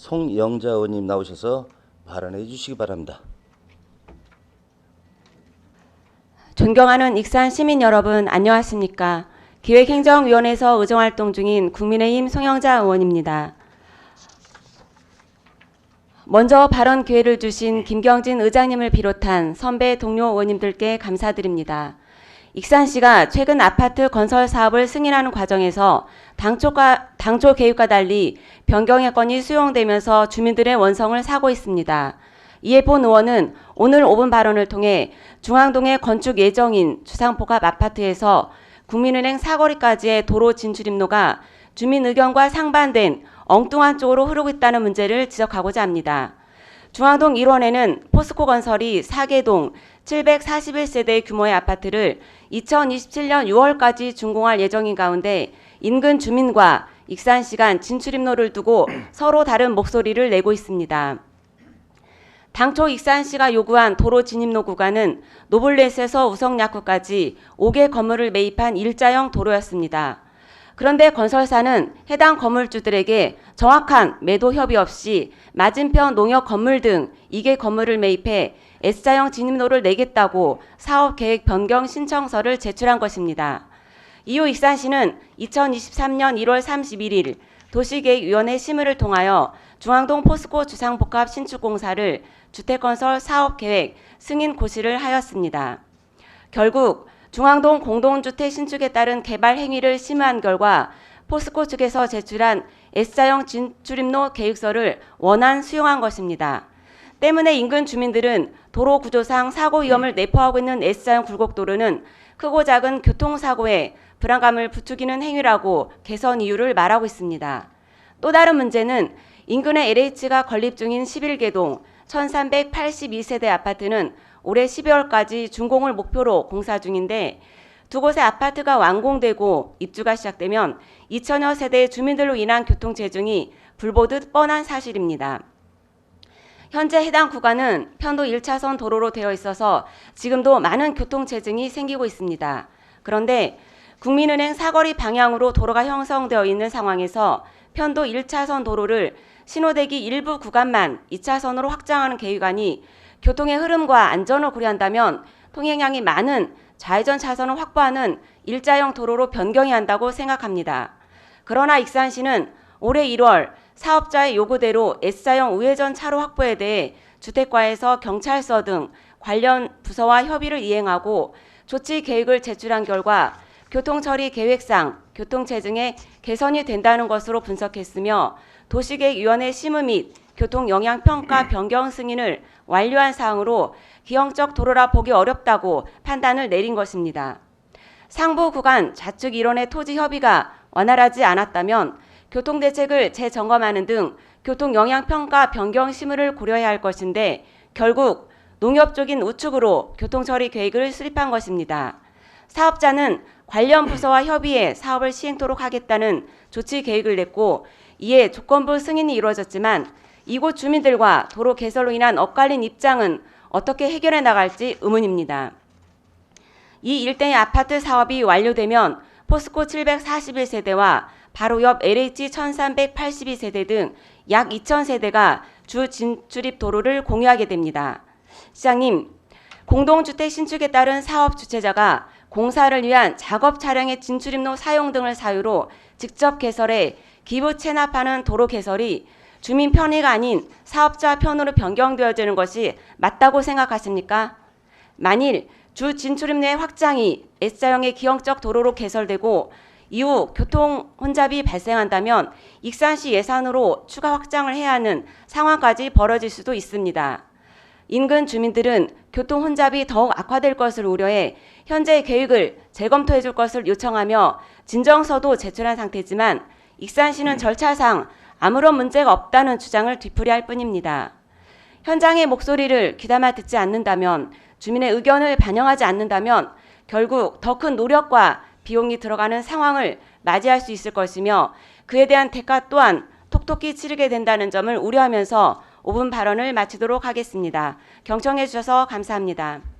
송영자 의원님 나오셔서 발언해 주시기 바랍니다. 존경하는 익산 시민 여러분, 안녕하십니까? 기획행정위원회에서 의정활동 중인 국민의힘 송영자 의원입니다. 먼저 발언 기회를 주신 김경진 의장님을 비롯한 선배 동료 의원님들께 감사드립니다. 익산시가 최근 아파트 건설 사업을 승인하는 과정에서 당초 계획과 달리 변경의 건이 수용되면서 주민들의 원성을 사고 있습니다. 이에 본 의원은 오늘 5분 발언을 통해 중앙동에 건축 예정인 주상복합 아파트에서 국민은행 사거리까지의 도로 진출입로가 주민 의견과 상반된 엉뚱한 쪽으로 흐르고 있다는 문제를 지적하고자 합니다. 중앙동 1원에는 포스코 건설이 4개동 741세대 규모의 아파트를 2027년 6월까지 준공할 예정인 가운데 인근 주민과 익산시 간 진출입로를 두고 서로 다른 목소리를 내고 있습니다. 당초 익산시가 요구한 도로 진입로 구간은 노블렛에서 우성약국까지 5개 건물을 매입한 일자형 도로였습니다. 그런데 건설사는 해당 건물주들에게 정확한 매도 협의 없이 맞은편 농협 건물 등 2개 건물을 매입해 S자형 진입로를 내겠다고 사업계획 변경 신청서를 제출한 것입니다. 이후 익산시는 2023년 1월 31일 도시계획위원회 심의를 통하여 중앙동 포스코 주상복합 신축공사를 주택건설 사업계획 승인 고시를 하였습니다. 결국 중앙동 공동주택 신축에 따른 개발 행위를 심의한 결과 포스코 측에서 제출한 S자형 진출입로 계획서를 원안 수용한 것입니다. 때문에 인근 주민들은 도로 구조상 사고 위험을 내포하고 있는 S자형 굴곡도로는 크고 작은 교통사고에 불안감을 부추기는 행위라고 개선 이유를 말하고 있습니다. 또 다른 문제는 인근의 LH가 건립 중인 11개동 1382세대 아파트는 올해 12월까지 준공을 목표로 공사 중인데 두 곳의 아파트가 완공되고 입주가 시작되면 2000여 세대의 주민들로 인한 교통체증이 불보듯 뻔한 사실입니다. 현재 해당 구간은 편도 1차선 도로로 되어 있어서 지금도 많은 교통체증이 생기고 있습니다. 그런데 국민은행 사거리 방향으로 도로가 형성되어 있는 상황에서 편도 1차선 도로를 신호대기 일부 구간만 2차선으로 확장하는 계획안이 교통의 흐름과 안전을 고려한다면 통행량이 많은 좌회전 차선을 확보하는 일자형 도로로 변경해야 한다고 생각합니다. 그러나 익산시는 올해 1월 사업자의 요구대로 S자형 우회전 차로 확보에 대해 주택과에서 경찰서 등 관련 부서와 협의를 이행하고 조치 계획을 제출한 결과 교통처리 계획상 교통체증에 개선이 된다는 것으로 분석했으며 도시계획위원회 심의 및 교통영향평가 변경 승인을 완료한 사항으로 기형적 도로라 보기 어렵다고 판단을 내린 것입니다. 상부 구간 좌측 일원의 토지 협의가 원활하지 않았다면 교통대책을 재점검하는 등 교통영향평가 변경 심의를 고려해야 할 것인데 결국 농협 쪽인 우측으로 교통처리 계획을 수립한 것입니다. 사업자는 관련 부서와 협의해 사업을 시행토록 하겠다는 조치 계획을 냈고 이에 조건부 승인이 이루어졌지만 이곳 주민들과 도로 개설로 인한 엇갈린 입장은 어떻게 해결해 나갈지 의문입니다. 이 일대의 아파트 사업이 완료되면 포스코 741세대와 바로 옆 LH 1382세대 등 약 2000세대가 주 진출입 도로를 공유하게 됩니다. 시장님, 공동주택 신축에 따른 사업 주체자가 공사를 위한 작업 차량의 진출입로 사용 등을 사유로 직접 개설해 기부 체납하는 도로 개설이 주민 편의가 아닌 사업자 편으로 변경되어지는 것이 맞다고 생각하십니까? 만일 주 진출입로의 확장이 S자형의 기형적 도로로 개설되고 이후 교통 혼잡이 발생한다면 익산시 예산으로 추가 확장을 해야 하는 상황까지 벌어질 수도 있습니다. 인근 주민들은 교통 혼잡이 더욱 악화될 것을 우려해 현재 계획을 재검토해 줄 것을 요청하며 진정서도 제출한 상태지만 익산시는 절차상 아무런 문제가 없다는 주장을 뒤풀이할 뿐입니다. 현장의 목소리를 귀담아 듣지 않는다면, 주민의 의견을 반영하지 않는다면 결국 더 큰 노력과 비용이 들어가는 상황을 맞이할 수 있을 것이며 그에 대한 대가 또한 톡톡히 치르게 된다는 점을 우려하면서 5분 발언을 마치도록 하겠습니다. 경청해 주셔서 감사합니다.